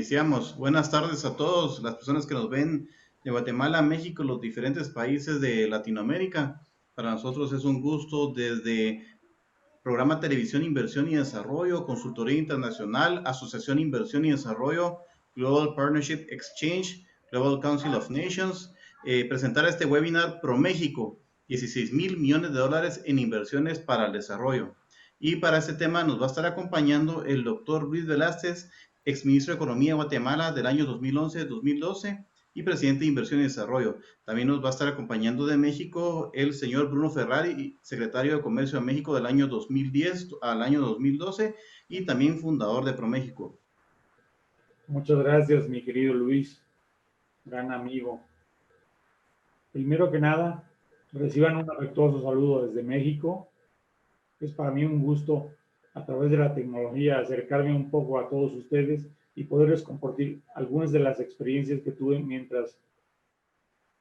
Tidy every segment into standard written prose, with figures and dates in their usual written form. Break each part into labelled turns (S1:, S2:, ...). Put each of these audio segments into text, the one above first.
S1: iniciamos. Buenas tardes a todos las personas que nos ven de Guatemala, México, los diferentes países de Latinoamérica. Para nosotros es un gusto desde Programa Televisión Inversión y Desarrollo, Consultoría Internacional, Asociación Inversión y Desarrollo, Global Partnership Exchange, Global Council of Nations, presentar este webinar ProMéxico, 16,000 millones de dólares en inversiones para el desarrollo. Y para este tema nos va a estar acompañando el doctor Luis Velázquez, exministro de Economía de Guatemala del año 2011-2012 y presidente de Inversión y Desarrollo. También nos va a estar acompañando de México el señor Bruno Ferrari, secretario de Comercio de México del año 2010 al año 2012 y también fundador de ProMéxico.
S2: Muchas gracias, mi querido Luis, gran amigo. Primero que nada, reciban un afectuoso saludo desde México. Es para mí un gusto, a través de la tecnología, acercarme un poco a todos ustedes y poderles compartir algunas de las experiencias que tuve mientras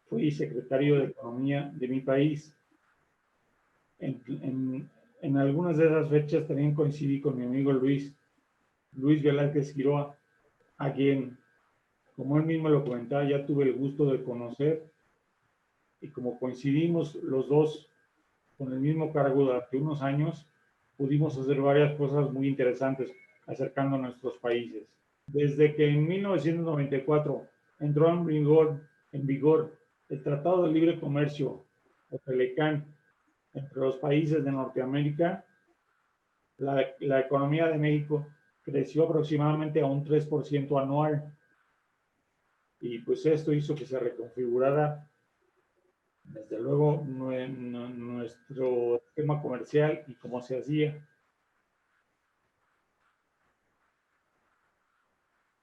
S2: fui secretario de Economía de mi país. En algunas de esas fechas también coincidí con mi amigo Luis Velázquez Quiroa, a quien, como él mismo lo comentaba, ya tuve el gusto de conocer, y como coincidimos los dos con el mismo cargo durante unos años, pudimos hacer varias cosas muy interesantes acercando a nuestros países. Desde que en 1994 entró en vigor el Tratado de Libre Comercio, o TELECAN, entre los países de Norteamérica, la economía de México creció aproximadamente a un 3% anual. Y pues esto hizo que se reconfigurara, desde luego, nuestro esquema comercial y cómo se hacía.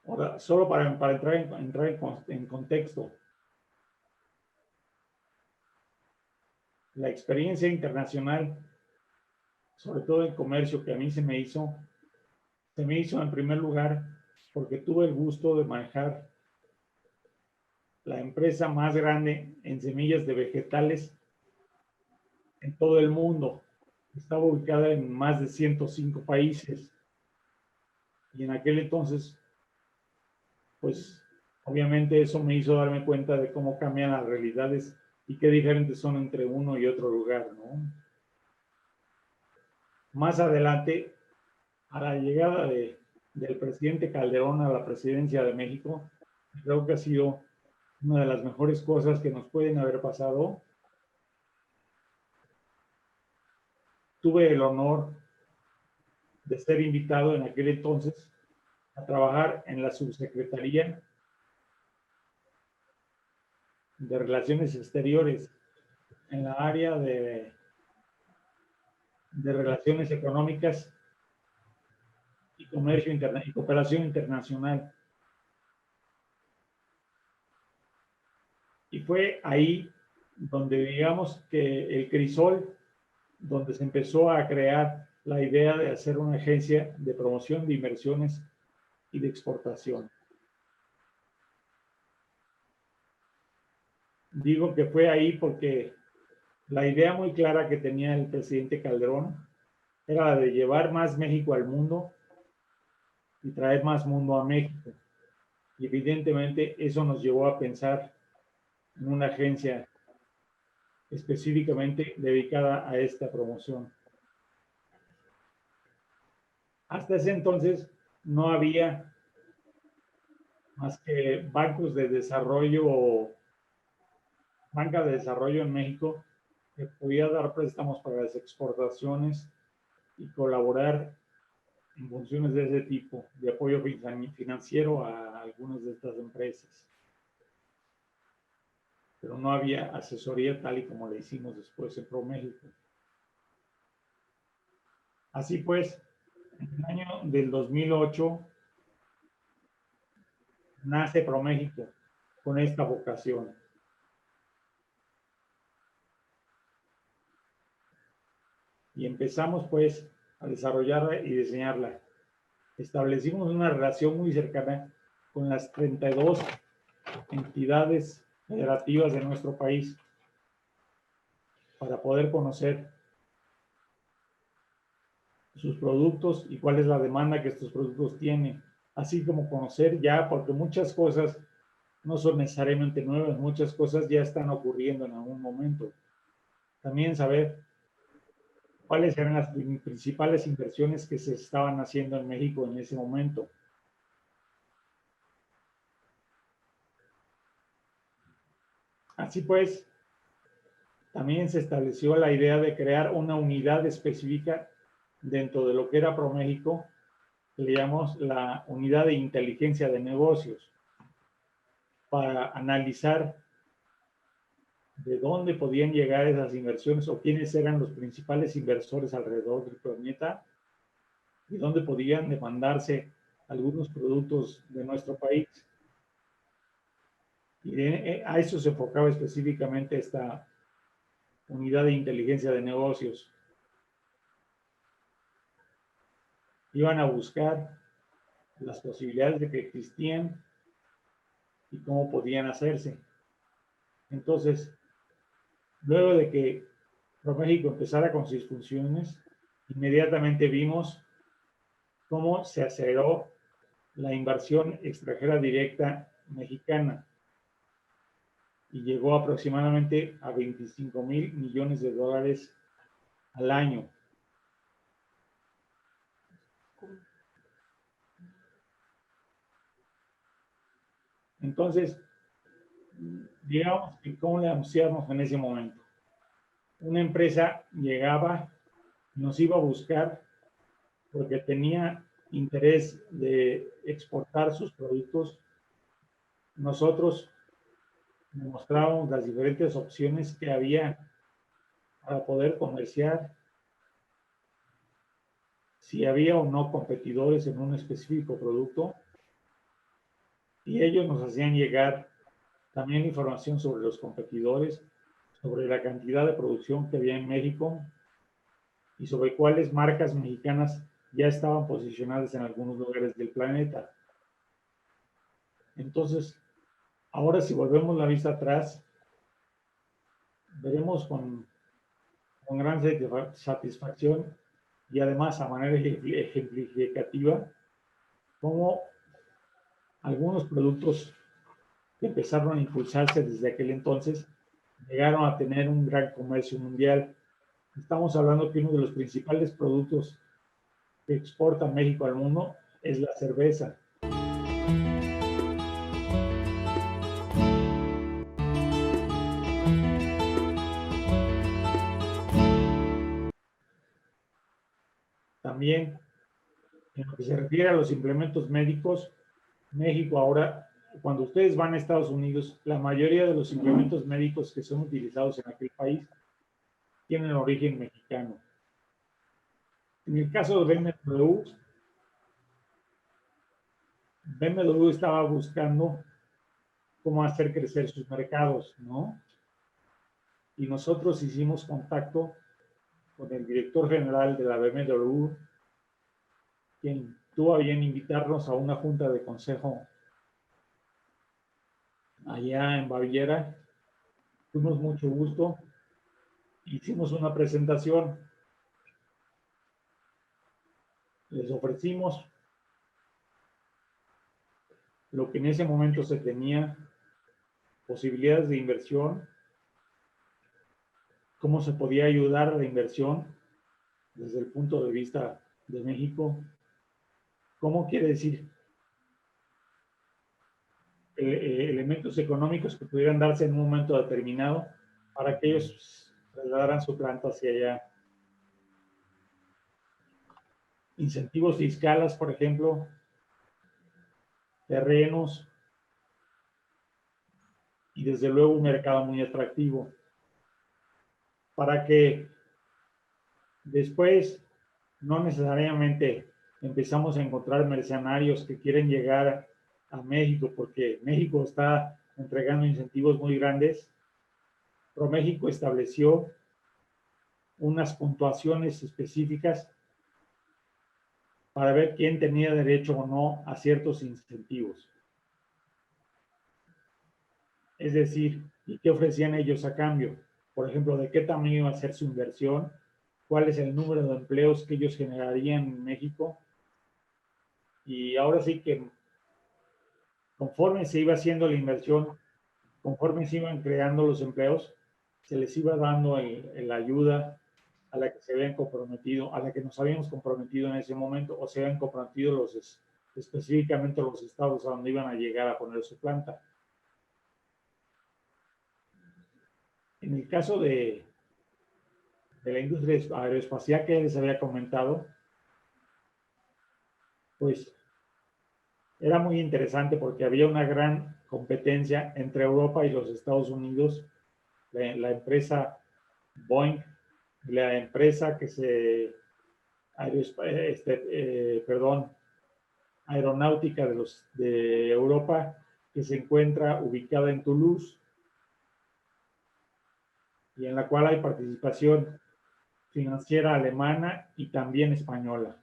S2: Ahora, solo para entrar en contexto, la experiencia internacional, sobre todo en comercio, que a mí se me hizo en primer lugar porque tuve el gusto de manejar la empresa más grande en semillas de vegetales en todo el mundo. Estaba ubicada en más de 105 países. Y en aquel entonces, pues obviamente eso me hizo darme cuenta de cómo cambian las realidades y qué diferentes son entre uno y otro lugar, ¿no? Más adelante, a la llegada del presidente Calderón a la presidencia de México, creo que ha sido una de las mejores cosas que nos pueden haber pasado. Tuve el honor de ser invitado en aquel entonces a trabajar en la subsecretaría de Relaciones Exteriores, en la área de Relaciones Económicas y Comercio y Cooperación Internacional. Y fue ahí donde, digamos, que el crisol, donde se empezó a crear la idea de hacer una agencia de promoción de inversiones y de exportación. Digo que fue ahí porque la idea muy clara que tenía el presidente Calderón era la de llevar más México al mundo y traer más mundo a México. Y evidentemente eso nos llevó a pensar en una agencia específicamente dedicada a esta promoción. Hasta ese entonces no había más que bancos de desarrollo o banca de desarrollo en México que podía dar préstamos para las exportaciones y colaborar en funciones de ese tipo, de apoyo financiero a algunas de estas empresas. Pero no había asesoría tal y como la hicimos después en ProMéxico. Así pues, en el año del 2008 nace ProMéxico con esta vocación. Y empezamos pues a desarrollarla y diseñarla. Establecimos una relación muy cercana con las 32 entidades federativas de nuestro país para poder conocer sus productos y cuál es la demanda que estos productos tienen así como conocer ya, porque muchas cosas no son necesariamente nuevas, muchas cosas ya están ocurriendo en algún momento. También saber cuáles eran las principales inversiones que se estaban haciendo en México en ese momento. Así pues, también se estableció la idea de crear una unidad específica dentro de lo que era ProMéxico, que le llamamos la unidad de inteligencia de negocios, para analizar de dónde podían llegar esas inversiones o quiénes eran los principales inversores alrededor del planeta y dónde podían demandarse algunos productos de nuestro país. Y a eso se enfocaba específicamente esta unidad de inteligencia de negocios. Iban a buscar las posibilidades de que existían y cómo podían hacerse. Entonces, luego de que ProMéxico empezara con sus funciones, inmediatamente vimos cómo se aceleró la inversión extranjera directa mexicana y llegó aproximadamente a 25,000 millones de dólares al año. Entonces, digamos que cómo le anunciamos en ese momento. Una empresa llegaba, nos iba a buscar porque tenía interés de exportar sus productos. Nosotros mostrábamos las diferentes opciones que había para poder comerciar, si había o no competidores en un específico producto, y ellos nos hacían llegar también información sobre los competidores, sobre la cantidad de producción que había en México y sobre cuáles marcas mexicanas ya estaban posicionadas en algunos lugares del planeta. Entonces, ahora si volvemos la vista atrás, veremos con gran satisfacción y además a manera ejemplificativa cómo algunos productos que empezaron a impulsarse desde aquel entonces llegaron a tener un gran comercio mundial. Estamos hablando que uno de los principales productos que exporta México al mundo es la cerveza. También, en lo que se refiere a los implementos médicos, México ahora, cuando ustedes van a Estados Unidos, la mayoría de los implementos médicos que son utilizados en aquel país tienen origen mexicano. En el caso de BMW estaba buscando cómo hacer crecer sus mercados, ¿no? Y nosotros hicimos contacto con el director general de la BMW, quien tuvo a bien invitarnos a una junta de consejo allá en Baviera. Tuvimos mucho gusto, hicimos una presentación, les ofrecimos lo que en ese momento se tenía, posibilidades de inversión, cómo se podía ayudar a la inversión desde el punto de vista de México. ¿Cómo quiere decir? Elementos económicos que pudieran darse en un momento determinado para que ellos trasladaran su planta hacia allá. Incentivos fiscales, por ejemplo, terrenos y desde luego un mercado muy atractivo para que después no necesariamente empezamos a encontrar mercenarios que quieren llegar a México porque México está entregando incentivos muy grandes. ProMéxico estableció unas puntuaciones específicas para ver quién tenía derecho o no a ciertos incentivos. Es decir, ¿y qué ofrecían ellos a cambio? Por ejemplo, ¿de qué tamaño iba a ser su inversión? ¿Cuál es el número de empleos que ellos generarían en México? Y ahora sí que conforme se iba haciendo la inversión, conforme se iban creando los empleos, se les iba dando la ayuda a la que se habían comprometido, a la que nos habíamos comprometido en ese momento, o se habían comprometido específicamente los estados a donde iban a llegar a poner su planta. En el caso de la industria aeroespacial que les había comentado, pues era muy interesante porque había una gran competencia entre Europa y los Estados Unidos. La empresa Boeing, la empresa que se aeronáutica de Europa, que se encuentra ubicada en Toulouse y en la cual hay participación financiera alemana y también española.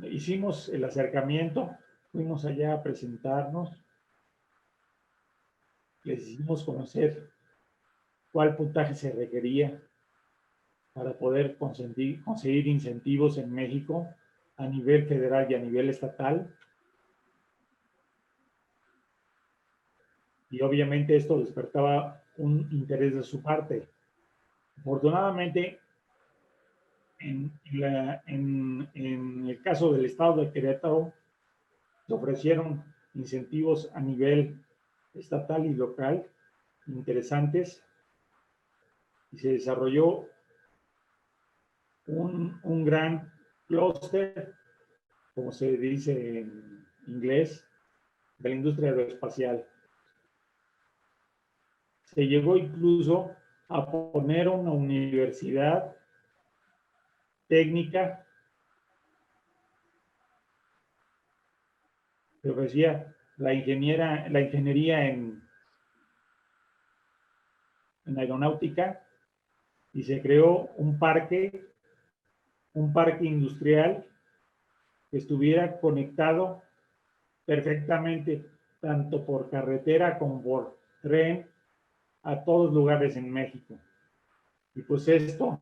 S2: Hicimos el acercamiento, fuimos allá a presentarnos, les hicimos conocer cuál puntaje se requería para poder conseguir incentivos en México a nivel federal y a nivel estatal. Y obviamente esto despertaba un interés de su parte. Afortunadamente, en el caso del estado de Querétaro, se ofrecieron incentivos a nivel estatal y local interesantes y se desarrolló un gran clúster, como se dice en inglés, de la industria aeroespacial. Se llegó incluso a poner una universidad técnica que ofrecía la ingeniería en aeronáutica, y se creó un parque industrial que estuviera conectado perfectamente tanto por carretera como por tren a todos lugares en México. Y pues esto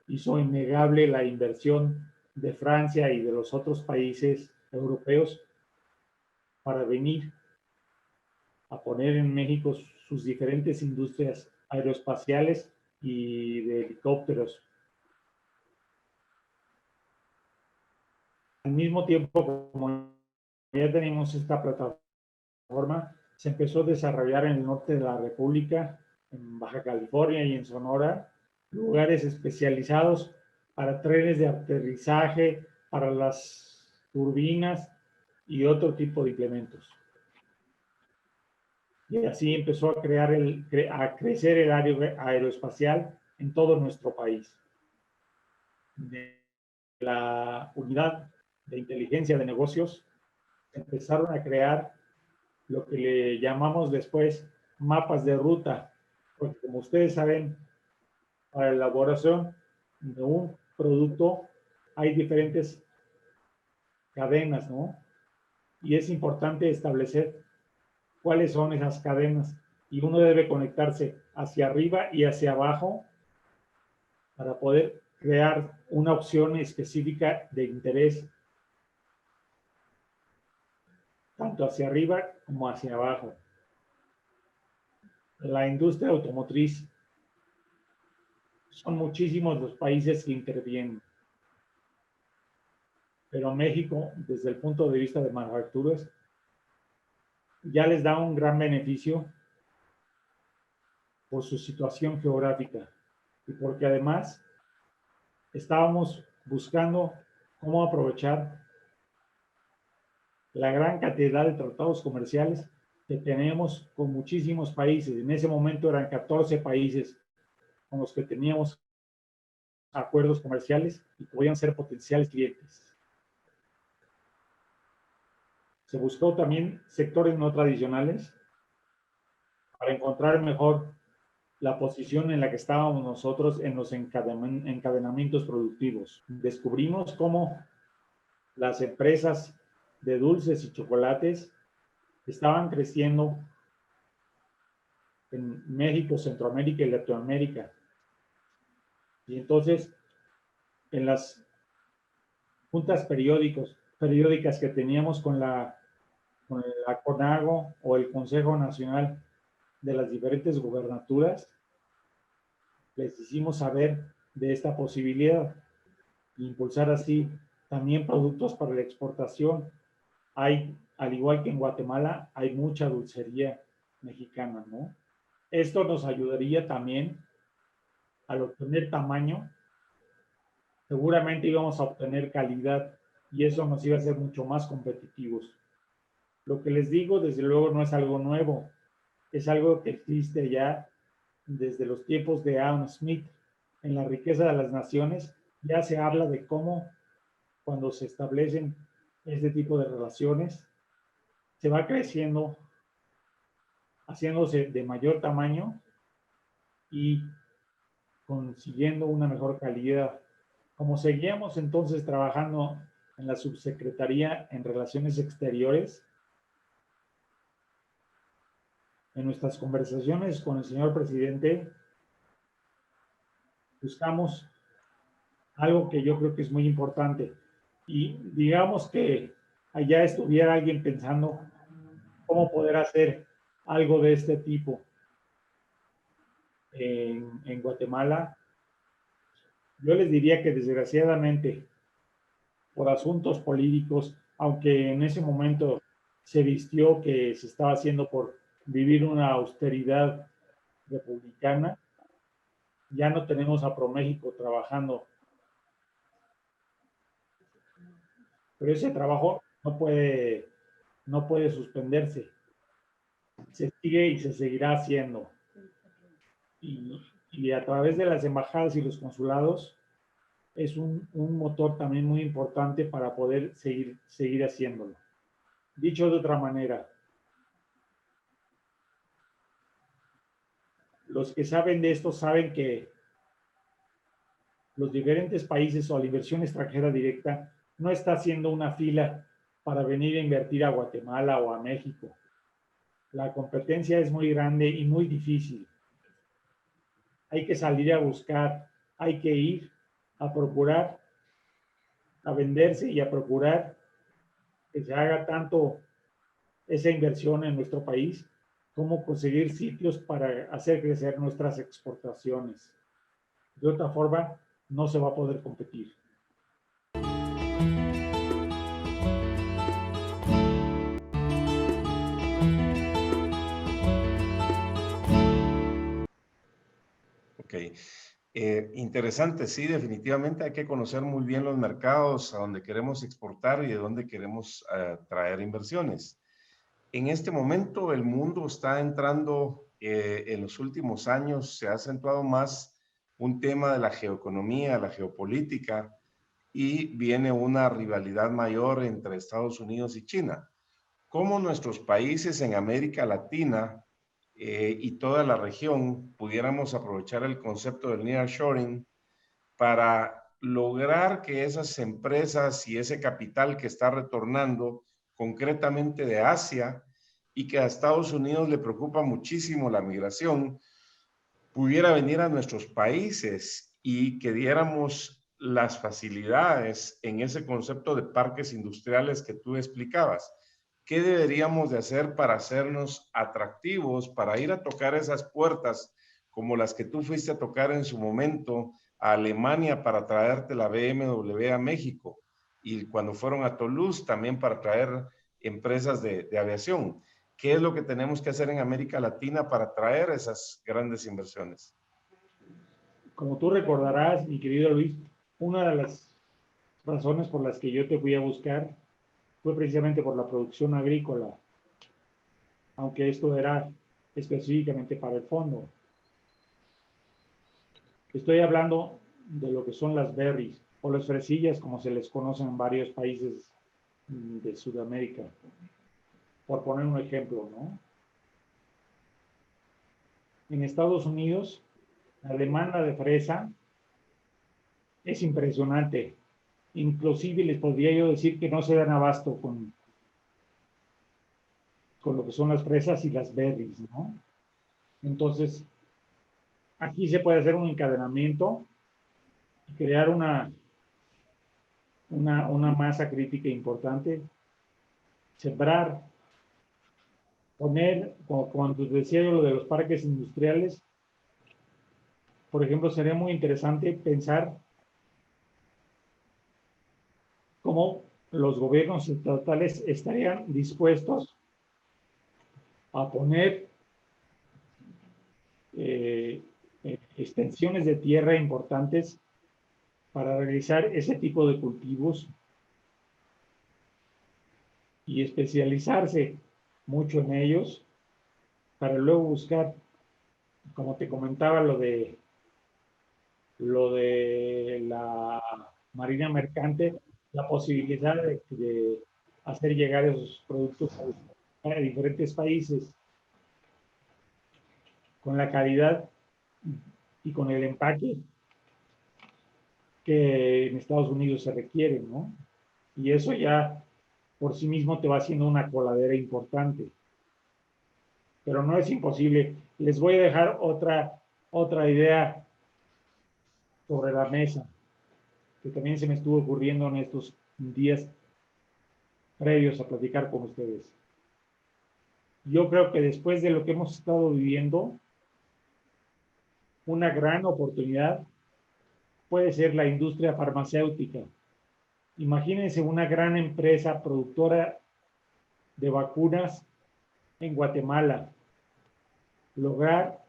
S2: hizo innegable la inversión de Francia y de los otros países europeos para venir a poner en México sus diferentes industrias aeroespaciales y de helicópteros. Al mismo tiempo, como ya tenemos esta plataforma, se empezó a desarrollar en el norte de la República, en Baja California y en Sonora, lugares especializados para trenes de aterrizaje, para las turbinas y otro tipo de implementos. Y así empezó a crecer el área aeroespacial en todo nuestro país. De la unidad de inteligencia de negocios, empezaron a crear lo que le llamamos después mapas de ruta, porque como ustedes saben, para la elaboración de un producto hay diferentes cadenas, ¿no? Y es importante establecer cuáles son esas cadenas y uno debe conectarse hacia arriba y hacia abajo para poder crear una opción específica de interés tanto hacia arriba como hacia abajo. La industria automotriz, son muchísimos los países que intervienen, pero México, desde el punto de vista de manufacturas, ya les da un gran beneficio por su situación geográfica y porque además estábamos buscando cómo aprovechar la gran cantidad de tratados comerciales que tenemos con muchísimos países. En ese momento eran 14 países con los que teníamos acuerdos comerciales y podían ser potenciales clientes. Se buscó también sectores no tradicionales para encontrar mejor la posición en la que estábamos nosotros en los encadenamientos productivos. Descubrimos cómo las empresas de dulces y chocolates estaban creciendo en México, Centroamérica y Latinoamérica. Y entonces, en las juntas periódicas periódicas que teníamos con la CONAGO o el Consejo Nacional de las diferentes gubernaturas, les hicimos saber de esta posibilidad e impulsar así también productos para la exportación. Hay, al igual que en Guatemala, hay mucha dulcería mexicana, ¿no? Esto nos ayudaría también al obtener tamaño. Seguramente íbamos a obtener calidad y eso nos iba a hacer mucho más competitivos. Lo que les digo, desde luego, no es algo nuevo, es algo que existe ya desde los tiempos de Adam Smith. En La riqueza de las naciones ya se habla de cómo cuando se establecen este tipo de relaciones se va creciendo, haciéndose de mayor tamaño y consiguiendo una mejor calidad. Como seguíamos entonces trabajando en la Subsecretaría en Relaciones Exteriores, en nuestras conversaciones con el señor presidente, buscamos algo que yo creo que es muy importante. Y digamos que allá estuviera alguien pensando cómo poder hacer algo de este tipo en Guatemala. Yo les diría que desgraciadamente, por asuntos políticos, aunque en ese momento se vistió que se estaba haciendo por vivir una austeridad republicana, ya no tenemos a ProMéxico trabajando. Pero ese trabajo no puede suspenderse. Se sigue y se seguirá haciendo. Y a través de las embajadas y los consulados es un motor también muy importante para poder seguir haciéndolo. Dicho de otra manera, los que saben de esto saben que los diferentes países o la inversión extranjera directa no está haciendo una fila para venir a invertir a Guatemala o a México. La competencia es muy grande y muy difícil. Hay que salir a buscar, hay que ir a procurar, a venderse y a procurar que se haga tanto esa inversión en nuestro país como conseguir sitios para hacer crecer nuestras exportaciones. De otra forma, no se va a poder competir.
S3: Ok. Interesante, sí, definitivamente hay que conocer muy bien los mercados a donde queremos exportar y de dónde queremos traer inversiones. En este momento el mundo está entrando, en los últimos años se ha acentuado más un tema de la geoeconomía, la geopolítica, y viene una rivalidad mayor entre Estados Unidos y China. ¿Cómo nuestros países en América Latina y toda la región pudiéramos aprovechar el concepto del nearshoring para lograr que esas empresas y ese capital que está retornando concretamente de Asia y que a Estados Unidos le preocupa muchísimo la migración, pudiera venir a nuestros países y que diéramos las facilidades en ese concepto de parques industriales que tú explicabas? ¿Qué deberíamos de hacer para hacernos atractivos, para ir a tocar esas puertas como las que tú fuiste a tocar en su momento a Alemania para traerte la BMW a México, y cuando fueron a Toulouse también para traer empresas de aviación? ¿Qué es lo que tenemos que hacer en América Latina para traer esas grandes inversiones?
S2: Como tú recordarás, mi querido Luis, una de las razones por las que yo te fui a buscar fue precisamente por la producción agrícola, aunque esto era específicamente para el fondo. Estoy hablando de lo que son las berries o las fresillas, como se les conoce en varios países de Sudamérica, por poner un ejemplo, ¿no? En Estados Unidos, la demanda de fresa es impresionante. Inclusive les podría yo decir que no se dan abasto con lo que son las fresas y las berries, ¿no? Entonces, aquí se puede hacer un encadenamiento y crear una masa crítica importante, sembrar, poner, como cuando decía yo lo de los parques industriales, por ejemplo, sería muy interesante pensar cómo los gobiernos estatales estarían dispuestos a poner extensiones de tierra importantes para realizar ese tipo de cultivos y especializarse mucho en ellos para luego buscar, como te comentaba, lo de la marina mercante, la posibilidad de hacer llegar esos productos a diferentes países con la calidad y con el empaque que en Estados Unidos se requiere, ¿no? Y eso ya por sí mismo te va haciendo una coladera importante. Pero no es imposible. Les voy a dejar otra idea sobre la mesa, que también se me estuvo ocurriendo en estos días previos a platicar con ustedes. Yo creo que después de lo que hemos estado viviendo, una gran oportunidad puede ser la industria farmacéutica. Imagínense una gran empresa productora de vacunas en Guatemala, lograr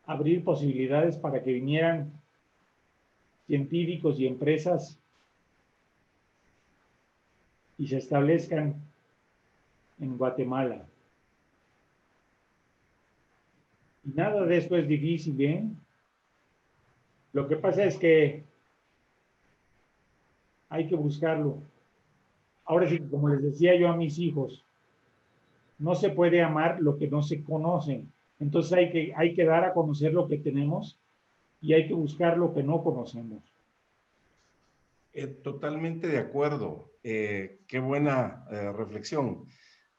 S2: abrir posibilidades para que vinieran científicos y empresas y se establezcan en Guatemala. Y nada de esto es difícil, ¿eh? Lo que pasa es que hay que buscarlo. Ahora sí, como les decía yo a mis hijos, no se puede amar lo que no se conoce. Entonces hay que dar a conocer lo que tenemos y hay que buscar lo que no conocemos.
S3: Totalmente de acuerdo. Qué buena reflexión.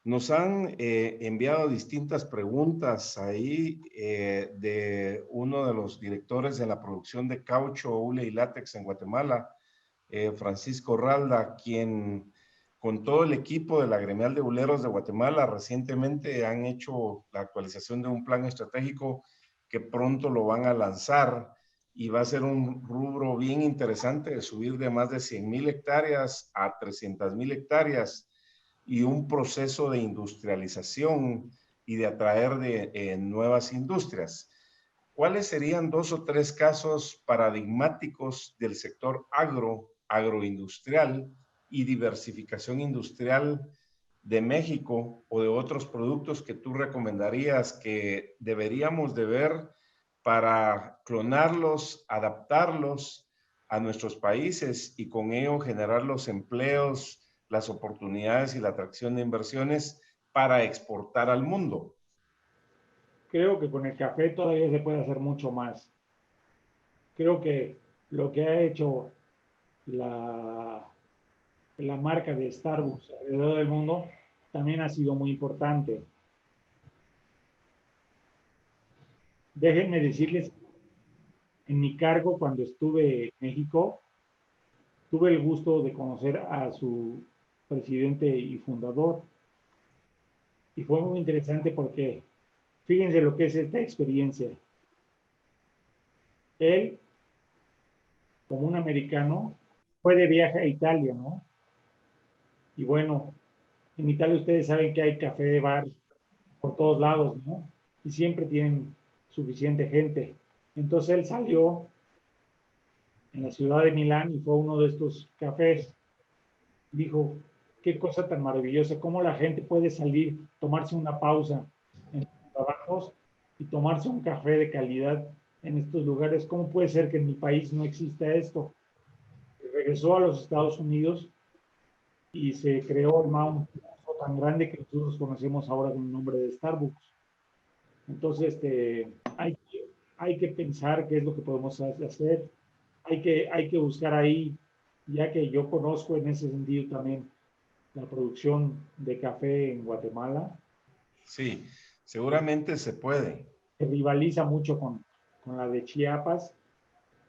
S3: Nos han enviado distintas preguntas ahí de uno de los directores de la producción de caucho, hule y látex en Guatemala, Francisco Ralda, quien con todo el equipo de la Gremial de Huleros de Guatemala recientemente han hecho la actualización de un plan estratégico que pronto lo van a lanzar y va a ser un rubro bien interesante de subir de más de 100,000 hectáreas a 300,000 hectáreas y un proceso de industrialización y de atraer de nuevas industrias. ¿Cuáles serían 2 o 3 casos paradigmáticos del sector agroindustrial y diversificación industrial de México o de otros productos que tú recomendarías que deberíamos de ver para clonarlos, adaptarlos a nuestros países y con ello generar los empleos, las oportunidades y la atracción de inversiones para exportar al mundo?
S2: Creo que con el café todavía se puede hacer mucho más. Creo que lo que ha hecho la marca de Starbucks alrededor del mundo también ha sido muy importante. Déjenme decirles, en mi cargo cuando estuve en México, tuve el gusto de conocer a su presidente y fundador. Y fue muy interesante porque fíjense lo que es esta experiencia. Él, como un americano, fue de viaje a Italia, ¿no? Y bueno, en Italia ustedes saben que hay café de bar por todos lados, ¿no? Y siempre tienen suficiente gente. Entonces él salió en la ciudad de Milán y fue a uno de estos cafés. Dijo, qué cosa tan maravillosa, cómo la gente puede salir, tomarse una pausa en sus trabajos y tomarse un café de calidad en estos lugares. ¿Cómo puede ser que en mi país no exista esto? Regresó a los Estados Unidos y se creó el Mount tan grande que nosotros conocemos ahora con el nombre de Starbucks. Entonces, hay que pensar qué es lo que podemos hacer. Hay que buscar ahí, ya que yo conozco en ese sentido también la producción de café en Guatemala.
S3: Sí, seguramente se puede.
S2: Se rivaliza mucho con la de Chiapas.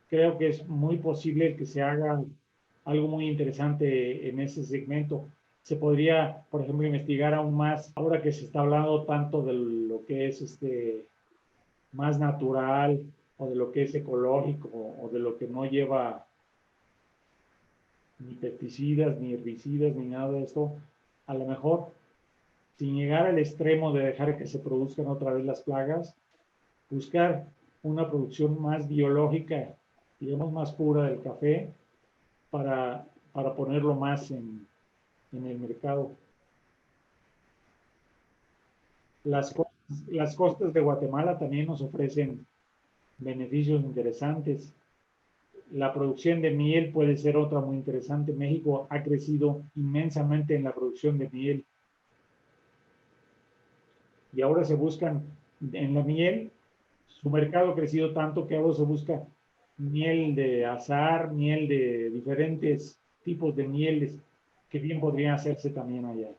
S2: Creo que es muy posible que se haga algo muy interesante en ese segmento. Se podría, por ejemplo, investigar aún más, ahora que se está hablando tanto de lo que es más natural, o de lo que es ecológico, o de lo que no lleva ni pesticidas, ni herbicidas, ni nada de esto. A lo mejor, sin llegar al extremo de dejar que se produzcan otra vez las plagas, buscar una producción más biológica, digamos más pura del café, para ponerlo más en el mercado. Las costas de Guatemala también nos ofrecen beneficios interesantes. La producción de miel puede ser otra muy interesante. México ha crecido inmensamente en la producción de miel. Y ahora se buscan, en la miel, su mercado ha crecido tanto que ahora se busca miel de azahar, miel de diferentes tipos de mieles que bien podrían hacerse también allá.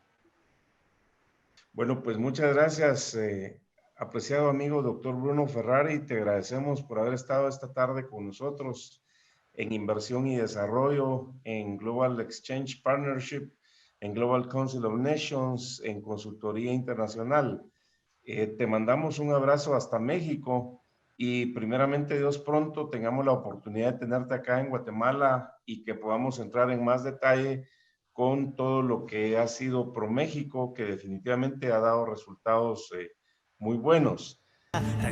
S3: Bueno, pues muchas gracias, apreciado amigo doctor Bruno Ferrari. Te agradecemos por haber estado esta tarde con nosotros en Inversión y Desarrollo, en Global Exchange Partnership, en Global Council of Nations, en Consultoría Internacional. Te mandamos un abrazo hasta México y primeramente Dios pronto tengamos la oportunidad de tenerte acá en Guatemala y que podamos entrar en más detalle con todo lo que ha sido ProMéxico, que definitivamente ha dado resultados muy buenos.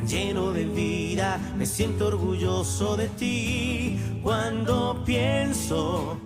S4: Lleno de vida, me siento orgulloso de ti cuando pienso